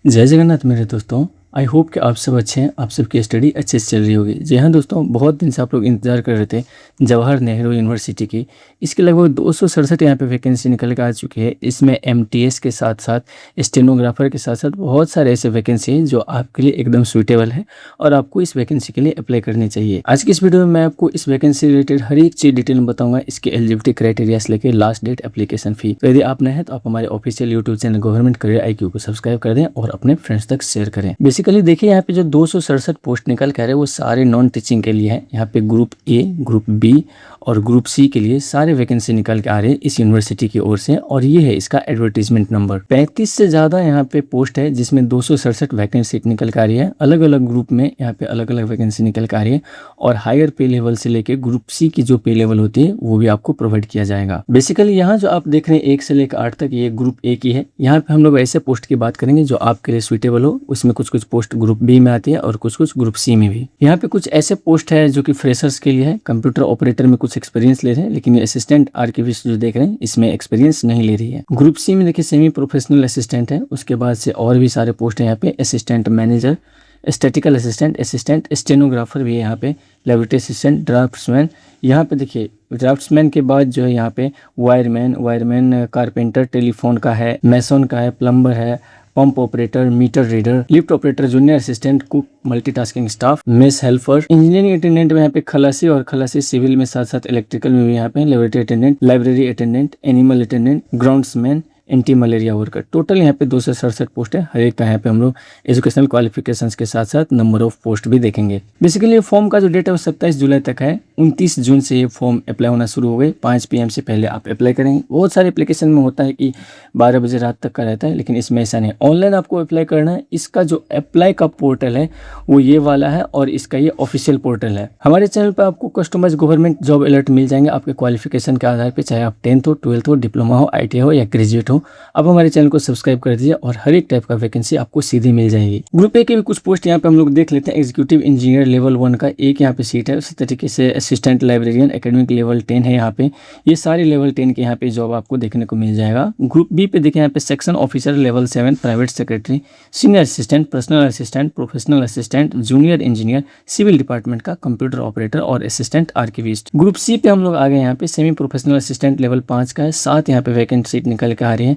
जय जगन्नाथ मेरे दोस्तों। आई होप कि आप सब अच्छे हैं, आप सबकी स्टडी अच्छे से चल रही होगी। जी हाँ दोस्तों, बहुत दिन से आप लोग इंतजार कर रहे थे जवाहर नेहरू यूनिवर्सिटी की। इसके लगभग 267 यहाँ पे वैकेंसी निकल के आ चुकी है। इसमें एमटीएस के साथ साथ स्टेनोग्राफर के साथ साथ बहुत सारे ऐसे वैकेंसी हैं जो आपके लिए एकदम सूटेबल है और आपको इस वैकेंसी के लिए अप्लाई करनी चाहिए। आज की इस वीडियो में मैं आपको इस वैकेंसी रिलेटेड हर एक चीज डिटेल में बताऊंगा, इसके एलिजिबिलिटी क्राइटेरिया से लेकर लास्ट डेट एप्लीकेशन फी। तो यदि आप नए हैं तो आप हमारे official YouTube channel government career IQ को सब्सक्राइब कर दें और अपने फ्रेंड्स तक शेयर करें। बेसिकली देखिए, यहाँ पे जो 267 पोस्ट निकल कर रहे हैं वो सारे नॉन टीचिंग के लिए है। यहाँ पे ग्रुप A, ग्रुप B और ग्रुप C के लिए सारे वैकेंसी निकल के आ रहे हैं इस यूनिवर्सिटी की ओर से। और ये है इसका एडवर्टीजमेंट नंबर। 35 से ज़्यादा यहाँ पे पोस्ट है जिसमें 267 वैकेंसी निकल के आ रही है। अलग अलग ग्रुप में यहाँ पे अलग अलग वैकेंसी निकल के आ रही है और हायर पे लेवल से लेके ग्रुप C की जो पे लेवल होती है वो भी आपको प्रोवाइड किया जाएगा। बेसिकली यहाँ जो आप देख रहे हैं 1 से लेकर 8 तक, ये ग्रुप A की है। यहाँ पे हम लोग ऐसे पोस्ट की बात करेंगे जो आपके लिए सुइटेबल हो। उसमें कुछ कुछ पोस्ट ग्रुप B में आती है और कुछ कुछ ग्रुप C में भी। यहाँ पे कुछ ऐसे पोस्ट है जो कि फ्रेशर्स के लिए है। कंप्यूटर ऑपरेटर में कुछ एक्सपीरियंस ले रहे हैं, लेकिन ये असिस्टेंट आर्किविस्ट जो देख रहे हैं इसमें एक्सपीरियंस नहीं ले रही है। ग्रुप C में देखिए सेमी प्रोफेशनल असिस्टेंट है। उसके बाद से और भी सारे पोस्ट है यहाँ पे, assistant manager, statistical assistant, assistant stenographer भी है यहाँ पे, लेबोरेटरी असिस्टेंट, ड्राफ्ट्समैन। यहाँ पे देखिए ड्राफ्ट्समैन के बाद जो है यहाँ पे वायरमैन, कारपेंटर, टेलीफोन का है, मैसन का है, प्लम्बर है, pump operator, meter reader, lift operator, junior assistant, cook, multitasking staff, mess helper, engineering attendant में यहाँ पे खलासी और खलासी सिविल में, साथ साथ इलेक्ट्रिकल में भी यहाँ पे laboratory attendant, library attendant, animal attendant, groundsman, anti malaria worker. Total यहाँ पे 267 पोस्ट है। हर एक का यहाँ पे हम लोग एजुकेशनल क्वालिफिकेशंस के साथ साथ नंबर ऑफ पोस्ट भी देखेंगे। बेसिकली ये फॉर्म का जो डेट है वो 27 जुलाई तक है। 29 जून से ये फॉर्म अप्लाई होना शुरू हो गए। 5 PM से पहले आप अप्लाई करेंगे। बहुत सारे एप्लीकेशन में होता है कि 12 बजे रात तक का रहता है, लेकिन इसमें ऐसा नहीं। ऑनलाइन आपको अप्लाई करना है। इसका जो अप्लाई का पोर्टल है वो ये वाला है और इसका ये ऑफिशियल पोर्टल है। हमारे चैनल पर आपको कस्टमाइज गवर्नमेंट जॉब अलर्ट मिल जाएंगे आपके क्वालिफिकेशन के आधार पर, चाहे आप 10th हो, 12th हो, डिप्लोमा हो, ITI हो या ग्रेजुएट हो। आप हमारे चैनल को सब्सक्राइब कर दीजिए और हर एक टाइप का वैकेंसी आपको सीधी मिल जाएगी। ग्रुप A के भी कुछ पोस्ट यहाँ पे हम लोग देख लेते हैं। एग्जीक्यूटिव इंजीनियर लेवल 1 का एक यहाँ पे सीट है। उसी तरीके से असिस्टेंट लाइब्रेरियन एकेडमिक लेवल 10 है यहाँ पे। ये सारे लेवल 10 के यहाँ पे जॉब आपको देखने को मिल जाएगा। ग्रुप B पे देखें यहाँ पे section officer level 7, private secretary, senior assistant, personal assistant, professional assistant, junior engineer, civil department का कंप्यूटर ऑपरेटर और असिस्टेंट आर्किविस्ट। ग्रुप C पे हम लोग आ गए यहाँ पे सेमी प्रोफेशनल असिस्टेंट लेवल 5 का है। 7 यहाँ पे वैकेंट सीट निकल के आ रही है।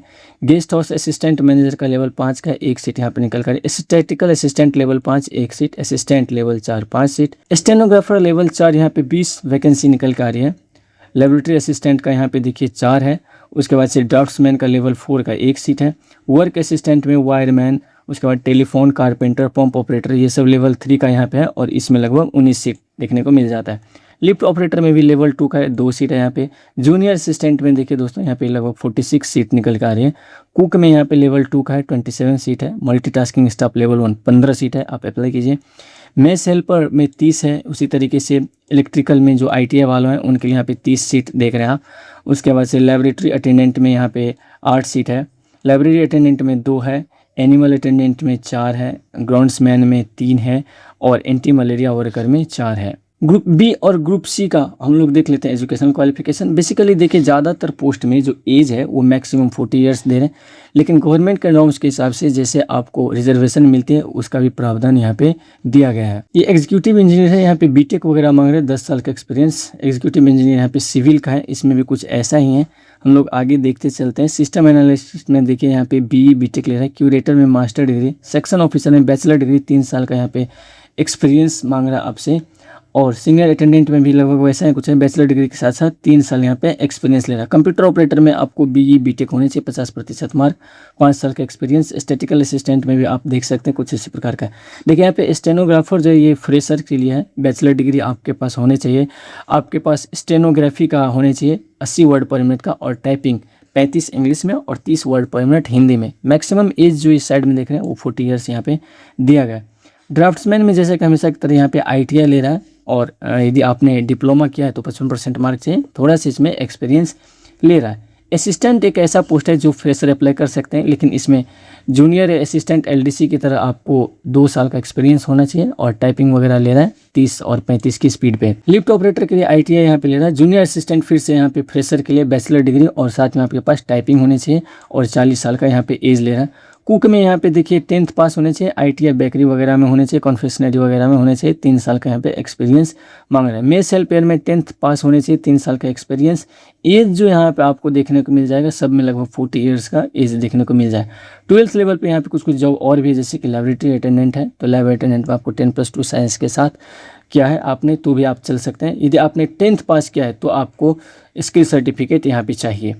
गेस्ट हाउस असिस्टेंट मैनेजर का लेवल 5 का एक सीट यहाँ पे निकल कर। स्टैटिकल असिस्टेंट लेवल 5 एक seat, assistant level 4 5 seat, stenographer level 4 यहाँ पे 20 वैकेंसी निकल कर आ रही है। लेबोरेटरी असिस्टेंट का यहाँ पे देखिए 4 है। उसके बाद से ड्राफ्ट्समैन का लेवल 4 का एक सीट है। वर्क असिस्टेंट में वायरमैन, उसके बाद टेलीफोन, कारपेंटर, पंप ऑपरेटर, ये सब लेवल 3 का यहाँ पे है और इसमें लगभग 19 सीट देखने को मिल जाता है। लिफ्ट ऑपरेटर में भी लेवल 2 का है, 2 सीट है यहाँ पे। जूनियर असिस्टेंट में देखिए दोस्तों यहाँ पे लगभग 46 सीट निकल के आ रही है। कुक में यहाँ पे लेवल 2 का है, 27 सीट है। मल्टीटास्किंग स्टाफ लेवल 1 15 सीट है, आप अप्लाई कीजिए। मेस हेल्पर में 30 है। उसी तरीके से इलेक्ट्रिकल में जो ITI वालों हैं उनके लिए यहाँ पे 30 सीट देख रहे हैं आप। उसके बाद से लेबोरेटरी अटेंडेंट में यहाँ पे 8 सीट है। लाइब्रेरी अटेंडेंट में 2 है। एनिमल अटेंडेंट में 4 है। ग्राउंड्समैन में 3 है और एंटी मलेरिया वर्कर में 4 है। ग्रुप B और ग्रुप C का हम लोग देख लेते हैं एजुकेशनल क्वालिफिकेशन। बेसिकली देखिए ज़्यादातर पोस्ट में जो एज है वो मैक्सिमम 40 ईयर्स दे रहे हैं, लेकिन गवर्नमेंट के नॉर्म्स के हिसाब से जैसे आपको रिजर्वेशन मिलती है उसका भी प्रावधान यहाँ पे दिया गया है। ये एग्जीक्यूटिव इंजीनियर है, यहाँ पे BTech वगैरह मांग रहे हैं, 10 साल का एक्सपीरियंस। एग्जीक्यूटिव इंजीनियर यहाँ पे सिविल का है, इसमें भी कुछ ऐसा ही है। हम लोग आगे देखते चलते हैं। सिस्टम एनालिस्ट में देखिए यहाँ पे BE BTech ले रहा है। क्यूरेटर में मास्टर डिग्री। सेक्शन ऑफिसर में बैचलर डिग्री, 3 साल का यहाँ पे एक्सपीरियंस मांग रहा है आपसे। और सीनियर अटेंडेंट में भी लगभग वैसा है, कुछ है, बैचलर डिग्री के साथ साथ 3 साल यहाँ पे एक्सपीरियंस ले रहा है। कंप्यूटर ऑपरेटर में आपको BE BTech होने चाहिए, 50% मार्क, 5 साल का एक्सपीरियंस। स्टैटिकल असिस्टेंट में भी आप देख सकते हैं कुछ इसी प्रकार का। देखिए यहाँ पे स्टेनोग्राफर जो है ये फ्रेशर के लिए है। बैचलर डिग्री आपके पास होने चाहिए। आपके पास स्टेनोग्राफी का होने चाहिए 80 वर्ड पर मिनट का और टाइपिंग 35 इंग्लिश में और 30 वर्ड पर मिनट हिंदी में। मैक्सिमम एज जो इस साइड में देख रहे हैं वो 40 ईयर्स यहाँ पे दिया गया है। ड्राफ्ट्समैन में जैसे कि हमेशा की तरह यहाँ पे ITI ले रहा है और यदि आपने डिप्लोमा किया है तो 55% मार्क चाहिए। थोड़ा सा इसमें एक्सपीरियंस ले रहा है। असिस्टेंट एक ऐसा पोस्ट है जो फ्रेशर अप्लाई कर सकते हैं, लेकिन इसमें जूनियर असिस्टेंट LDC की तरह आपको 2 साल का एक्सपीरियंस होना चाहिए और टाइपिंग वगैरह ले रहा है 30 और 35 की स्पीड पे। लिफ्ट ऑपरेटर के लिए ITI यहाँ पे ले रहा है। जूनियर असिस्टेंट फिर से यहाँ पे फ्रेशर के लिए बैचलर डिग्री और साथ में आपके पास टाइपिंग होनी चाहिए और 40 साल का यहाँ पे एज ले रहा है। कुक में यहाँ पे देखिए 10th पास होने चाहिए, ITI बेकरी वगैरह में होने चाहिए, कॉन्फेक्शनरी वगैरह में होने चाहिए, 3 साल का यहाँ पे एक्सपीरियंस मांग रहा है। मेस हेल्पर में 10th पास होने चाहिए, 3 साल का एक्सपीरियंस। एज जो यहाँ पे आपको देखने को मिल जाएगा, सब में लगभग 40 ईयर्स का एज देखने को मिल जाए। 12th लेवल पे यहाँ पे कुछ कुछ जॉब और भी है, जैसे कि लेबोरेटरी अटेंडेंट है, तो लैब अटेंडेंट में आपको 10+2 साइंस के साथ किया है आपने तो भी आप चल सकते हैं। यदि आपने 10th पास किया है तो आपको स्किल सर्टिफिकेट यहाँ पे चाहिए।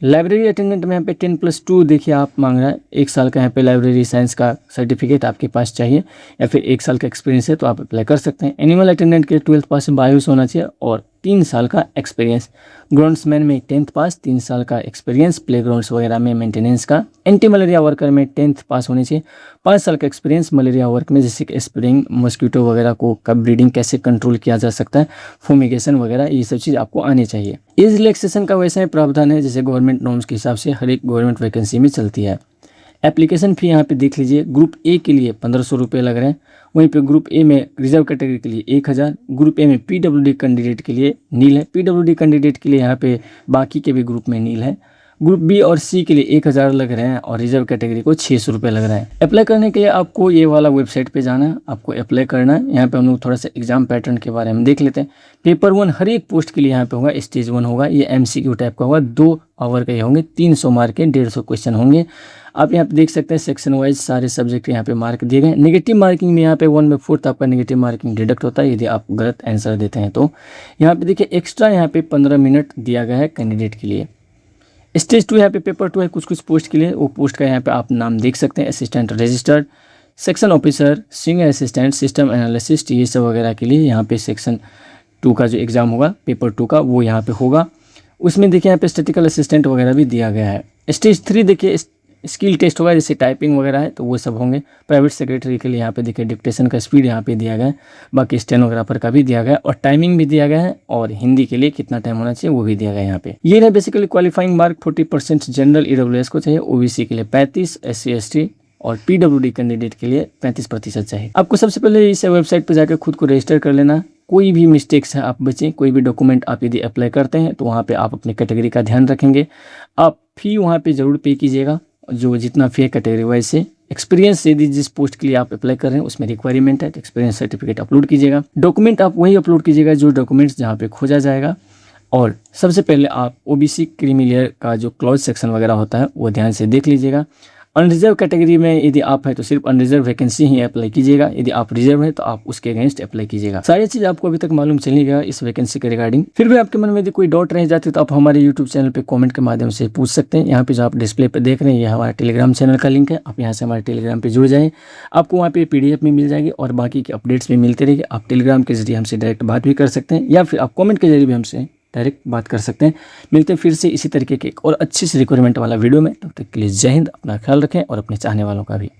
लाइब्रेरी अटेंडेंट में यहाँ पे 10+2 देखिए आप मांग रहा है, 1 साल का यहाँ पे लाइब्रेरी साइंस का सर्टिफिकेट आपके पास चाहिए, या फिर 1 साल का एक्सपीरियंस है तो आप अप्लाई कर सकते हैं। एनिमल अटेंडेंट के 12th पास बायोस होना चाहिए और 3 साल का एक्सपीरियंस। ग्राउंड्समैन में 10th पास, 3 साल का एक्सपीरियंस प्लेग्राउंड्स वगैरह में मेंटेनेंस का। एंटी मलेरिया वर्कर में 10th पास होने चाहिए, 5 साल का एक्सपीरियंस मलेरिया वर्क में, जैसे कि स्प्रेइंग, मॉस्किटो वगैरह को कब ब्रीडिंग कैसे कंट्रोल किया जा सकता है, फूमिगेशन वगैरह, ये सब चीज़ आपको आनी चाहिए। एज रिलैक्सेशन का वैसा ही प्रावधान है जैसे गवर्नमेंट नॉर्म्स के हिसाब से हर एक गवर्नमेंट वैकेंसी में चलती है। एप्लीकेशन फ़ी यहाँ पे देख लीजिए, ग्रुप ए के लिए 1500 रुपये लग रहे हैं, वहीं पे ग्रुप ए में रिजर्व कैटेगरी के लिए 1000, ग्रुप ए में PWD कैंडिडेट के लिए नील है, PWD कैंडिडेट के लिए यहाँ पे बाकी के भी ग्रुप में नील है। ग्रुप बी और सी के लिए 1000 लग रहे हैं और रिजर्व कैटेगरी को 600 रुपये लग रहा है। अप्लाई करने के लिए आपको ये वाला वेबसाइट पे जाना है, आपको अप्लाई करना है। यहाँ पे हम लोग थोड़ा सा एग्जाम पैटर्न के बारे में देख लेते हैं। पेपर 1 हर एक पोस्ट के लिए यहाँ पे होगा, स्टेज 1 होगा, ये MCQ टाइप का होगा, 2 आवर के होंगे, 300 मार्क के 150 क्वेश्चन होंगे। आप यहाँ पे देख सकते हैं सेक्शन वाइज सारे सब्जेक्ट यहाँ पे मार्क दिए गए। नेगेटिव मार्किंग में यहाँ पे 1 में 4th आपका नेगेटिव मार्किंग डिडक्ट होता है यदि आप गलत आंसर देते हैं तो। यहाँ पे देखिए एक्स्ट्रा यहाँ पे 15 मिनट दिया गया है कैंडिडेट के लिए। स्टेज 2 यहाँ पे पेपर 2 है कुछ कुछ पोस्ट के लिए, वो पोस्ट का यहाँ पे आप नाम देख सकते हैं, assistant registered, section officer, senior assistant, system analyst, ये सब वगैरह के लिए यहाँ पे सेक्शन 2 का जो एग्ज़ाम होगा पेपर 2 का वो यहाँ पे होगा। उसमें देखिए यहाँ पे स्टैटिकल असिस्टेंट वगैरह भी दिया गया है। स्टेज 3 देखिए स्किल टेस्ट होगा, जैसे टाइपिंग वगैरह है तो वो सब होंगे। प्राइवेट सेक्रेटरी के लिए यहाँ पे देखिए डिक्टेशन का स्पीड यहाँ पे दिया गया है, बाकी स्टेनोग्राफर का भी दिया गया है और टाइमिंग भी दिया गया है, और हिंदी के लिए कितना टाइम होना चाहिए वो भी दिया गया है यहाँ पे। ये है basically qualifying mark 40% general EWS को चाहिए, OBC के लिए 35, SC ST और PWD कैंडिडेट के लिए 35% चाहिए। आपको सबसे पहले इस वेबसाइट पर जाकर खुद को रजिस्टर कर लेना। कोई भी मिस्टेक्स है आप बचें, कोई भी डॉक्यूमेंट आप यदि अप्लाई करते हैं तो वहाँ पे आप अपनी कैटेगरी का ध्यान रखेंगे। आप फ़ी वहाँ पे ज़रूर पे कीजिएगा, जो जितना फ़ी है कैटेगरी वाइज से। एक्सपीरियंस यदि जिस पोस्ट के लिए आप अप्लाई कर रहे हैं उसमें रिक्वायरमेंट है तो एक्सपीरियंस सर्टिफिकेट अपलोड कीजिएगा। डॉक्यूमेंट आप वही अपलोड कीजिएगा जो डॉक्यूमेंट्स जहाँ पे खोजा जाएगा। और सबसे पहले आप OBC क्रीमी लेयर का जो क्लॉज सेक्शन वगैरह होता है वो ध्यान से देख लीजिएगा। अनरिजर्व कैटेगरी में यदि आप हैं तो सिर्फ अनरिजर्व वैकेंसी ही अप्लाई कीजिएगा, यदि आप रिजर्व है तो आप उसके अगेंस्ट अप्लाई कीजिएगा। सारी चीज़ आपको अभी तक मालूम चली गया इस वैकेंसी के रिगार्डिंग। फिर भी आपके मन में यदि कोई डाउट रह जाती है तो आप हमारे यूट्यूब चैनल पे कमेंट के माध्यम से पूछ सकते हैं। यहाँ पे जो आप डिस्प्ले पे देख रहे हैं ये हमारा टेलीग्राम चैनल का लिंक है, आप यहाँ से हमारे टेलीग्राम पे जुड़ जाएँ, आपको वहाँ पे PDF में मिल जाएगी और बाकी की अपडेट्स भी मिलती रहेगी। आप टेलीग्राम के जरिए हमसे डायरेक्ट बात भी कर सकते हैं या फिर आप कॉमेंट के जरिए भी हमसे डायरेक्ट बात कर सकते हैं। मिलते हैं फिर से इसी तरीके के एक और अच्छी सी रिक्वायरमेंट वाला वीडियो में, तब तक के लिए जय हिंद, अपना ख्याल रखें और अपने चाहने वालों का भी।